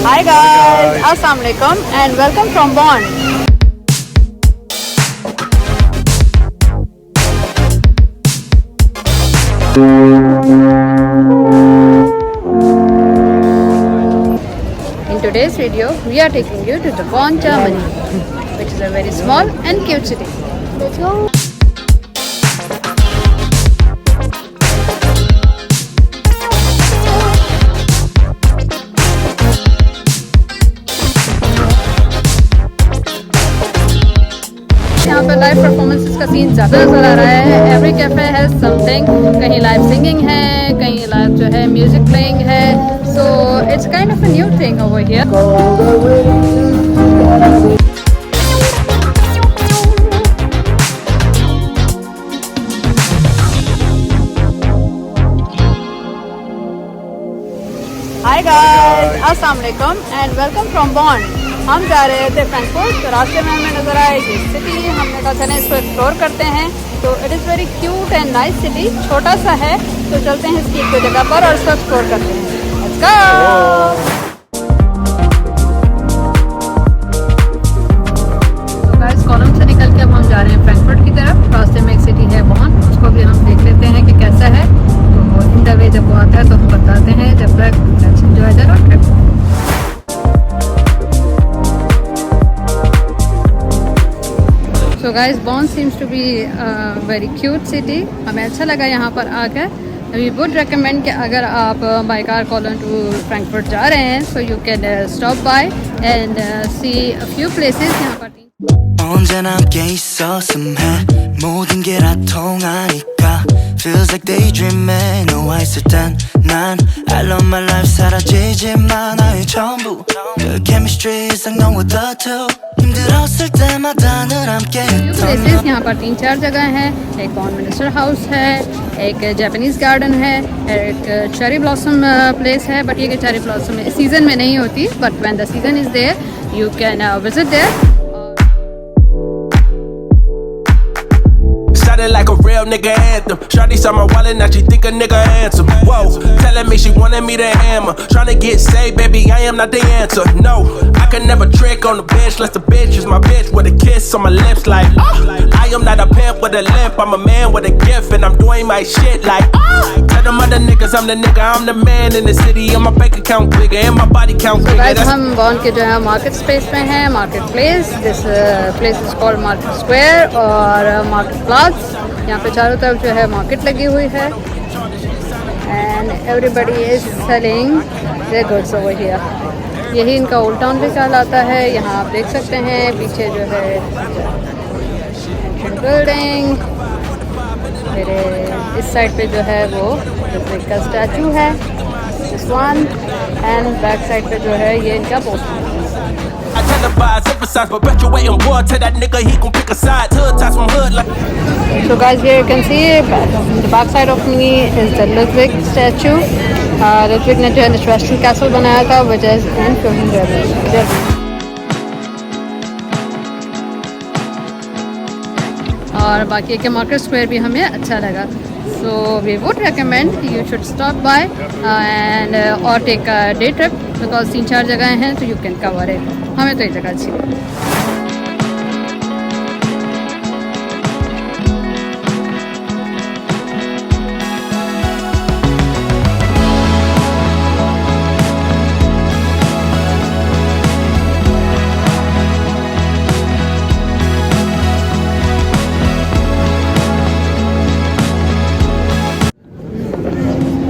Hi guys, Assalamu alaikum and welcome from Bonn. In today's video, we are taking you to the Bonn Germany, which is a very small and cute city. Let's go! यहाँ पे live performances का scene ज़्यादा नज़र आ रहा है. Every cafe has something. कहीं live singing है, कहीं लाइव जो है म्यूजिक प्लेइंग है. So it's kind of a new thing over here. Hi guys, अस्सलाम वालेकुम एंड वेलकम फ्रॉम बॉन. हम जा रहे थे फ्रैंकफर्ट, तो रास्ते में हमें नज़र आया ये सिटी. हमने कहा चलें इसको एक्सप्लोर करते हैं. तो it is very cute and nice city. छोटा सा है, तो चलते हैं इसकी एक जगह पर और इसको एक्सप्लोर करते हैं. Let's go. तो गाइस, कॉलम से निकल के अब हम जा रहे हैं फ्रैंकफर्ट की तरफ. रास्ते में एक सिटी है बॉन, उसको भी हम देख लेते हैं कि कैसा है. तो इन द वे जब वो आता है तो हम बताते हैं. जब तक let's enjoy the road trip. So guys, Bonn seems to be a very cute city. हमें अच्छा लगा यहाँ पर आकर. We would recommend कि अगर आप by car Cologne to Frankfurt जा रहे हैं, so you can stop by and see a few places. यहाँ पर 언제나 함께 있었음해 모든 게 다 통하니까 Feels like daydreaming 너와 있을 땐 난 I love my life 사라지지만 나의 전부 The chemistry is like no other two 힘들었을 때마다 늘 함께 places. यहाँ पर 3-4 जगह हैं. एक बॉन मिनिस्टर हाउस है, एक जापानीज गार्डन है, एक चेरी ब्लॉसम प्लेस है. बट ये कि चेरी ब्लॉसम इस सीज़न में नहीं होती, but when the season is there you can visit there. Like a real nigga anthem. Shawty saw my wallet, now she think a nigga handsome. Whoa, telling me she wanted me to hammer. Tryna get saved, baby, I am not the answer. No, I can never trick on the bitch, unless the bitch is my bitch with a kiss on my lips. Like, I am not a pimp with a limp. I'm a man with a gift, and I'm doing my shit. Like, tell them other niggas I'm the nigga. I'm the man in the city, and my bank account bigger, and my body count bigger. Guys, हम बॉन के जो है market space में हैं. Market place. This place is called market square और market प्लास. यहाँ पे चारों तरफ जो है मार्केट लगी हुई है and everybody is selling their goods over here. यही इनका ओल्ड टाउन भी कहलाता है. यहाँ आप देख सकते हैं पीछे जो है बिल्डिंग. मेरे इस साइड पे जो है वो रिपब्लिक का स्टैचू है, this one. And back side पे जो है ये इनका poster. Emphasize, perpetuating war to that nigga, he gon' pick a side. Hood ties from hood like. So guys, here you can see the back side of me is the Ludwig statue. Ludwig ने जो है Neuschwanstein castle बनाया था, which is in Germany. और बाकी के market square भी हमें अच्छा लगा. So we would recommend you should stop by and or take a day trip because 3-4 जगह हैं तो you can cover it. हमें तो ये जगह अच्छी लगी.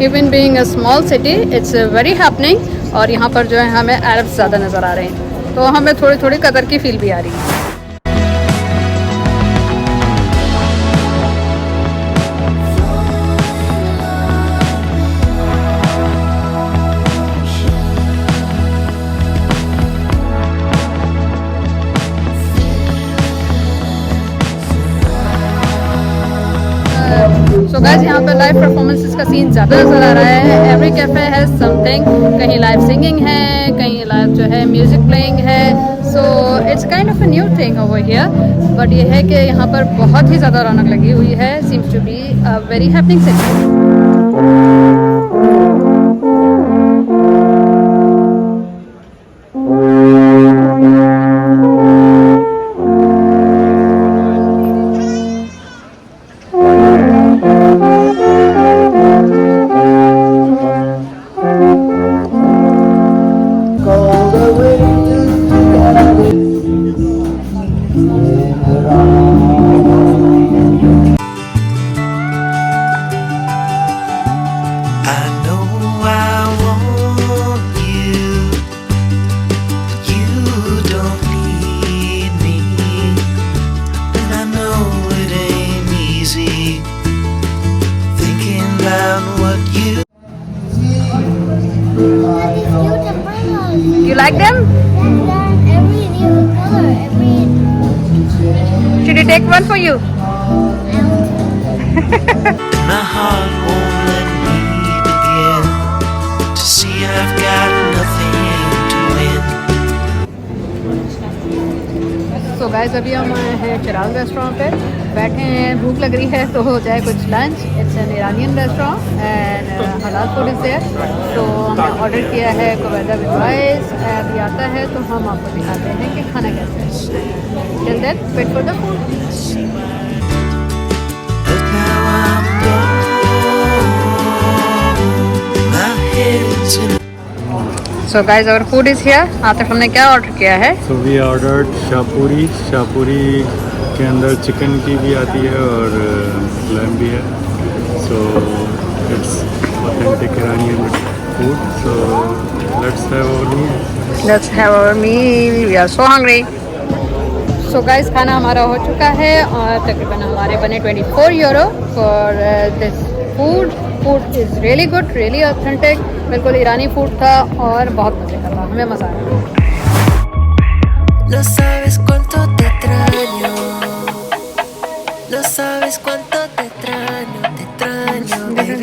Even being a small city, it's very happening. और यहाँ पर जो है हमें अरब्स ज़्यादा नज़र आ रहे हैं, तो हमें थोड़ी थोड़ी कदर की फील भी आ रही है. सो गाइस, यहाँ पर लाइव परफॉर्मेंसेस का सीन ज़्यादा नज़र आ रहा है. Every cafe has something. कहीं लाइव सिंगिंग है, कहीं लाइव जो है म्यूजिक प्लेइंग है. So it's kind of a new thing over here. But ये है कि यहाँ पर बहुत ही ज़्यादा रौनक लगी हुई है. Seems to be a very happening city. like them? Yeah, every new color, every. Should I take one for you? My heart won't let me begin to see I've got nothing to win. So guys, अभी हम आए हैं Chiraj restaurant पे, बैठे हैं, भूख लग रही है तो हो जाए कुछ lunch. It's an Iranian restaurant and हलाल फूड इज देयर. तो हमने ऑर्डर किया है कोवेदा विद राइस. अभी आता है तो हम आपको दिखाते हैं कि खाना कैसे है. Till then wait for the food. But now I'm gone. My head's in So guys, our food is here. Atif हमने क्या ऑर्डर किया है? So we ordered Shahpuri. Shahpuri के अंदर चिकन की भी आती है और लैम भी है. So it's authentic Iranian food. So let's have our meal. Let's have our meal. We are so hungry. So guys, खाना हमारा हो चुका है और तकरीबन हमारे बने 24 euro for this food. Food is really good, really authentic. बिल्कुल ईरानी फूड था और बहुत मज़े का था. हमें मज़ा आया. No sabes cuánto te extraño. No sabes cuánto te extraño, baby.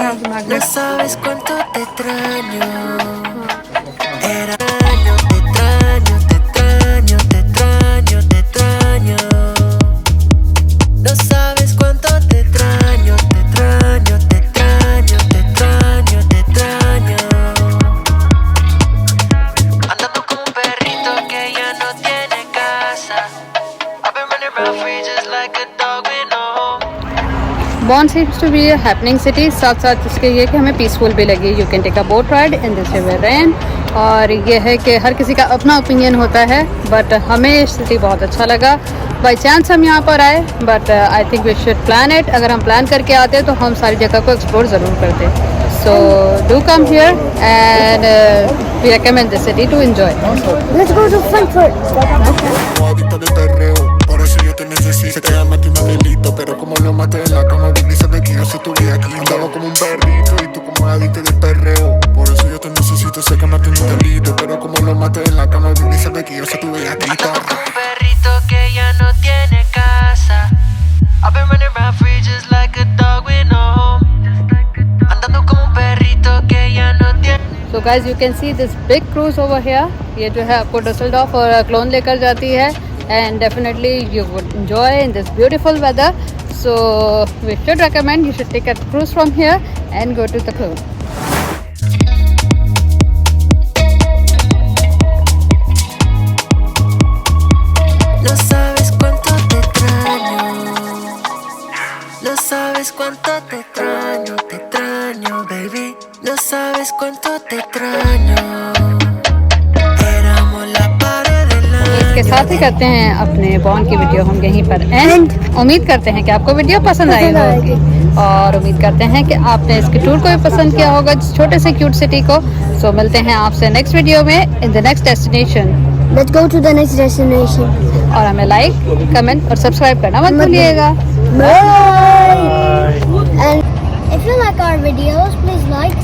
No sabes cuánto te extraño. Era te extraño, te extraño, te extraño, te extraño. No sabes cuánto te extraño, te extraño, te extraño, te extraño, te extraño. Andando como un perrito que ya no tiene casa. I've been running around free just like a dog with no home. Bonn seems to be a happening city. साथ साथ इसके ये कि हमें peaceful भी लगी. You can take a boat ride in this river Rhine. और ये है कि हर किसी का अपना ओपिनियन होता है, बट हमें सिटी बहुत अच्छा लगा. बाई चांस हम यहाँ पर आए, but I think we should plan it. अगर हम प्लान करके आते तो हम सारी जगह को एक्सप्लोर ज़रूर करते. So do come here and we recommend this city to enjoy. Let's go to Frankfurt. Adicto de perreo, por eso yo te necesito. Se te llama a ti no delito, pero como lo maté en la cama, baby, sabes que yo soy tu vida aquí. Andaba como un perrito y tú como adicto de perreo. Por eso yo te necesito, sé que maté un delito, pero como lo maté en la cama, baby, sabes que yo soy tu vida aquí. Andando como un perrito que ya no tiene casa. I've been running around free just like a dog with no home. Andando como un perrito que ya no tiene. So guys, you can see this big cruise over here. ये जो है आपको डसल्डॉर्फ और clone लेकर जाती है. And definitely you would enjoy in this beautiful weather. So we should recommend you should take a cruise from here and go to the Cologne. No sabes cuánto te extraño. No sabes cuánto te extraño, baby. No sabes cuánto te extraño. Éramos la pared del इसके साथ ही करते हैं अपने बॉन की video हम यहीं पर and. उम्मीद करते हैं कि आपको वीडियो पसंद आई होगी और उम्मीद करते हैं कि आपने इसके टूर को भी पसंद किया होगा, छोटे से क्यूट सिटी को. सो मिलते हैं आपसे नेक्स्ट वीडियो में in the next destination. Let's go to the next destination. और हमें लाइक, कमेंट और सब्सक्राइब करना मत भूलिएगा. Bye. And if you like our videos, please like,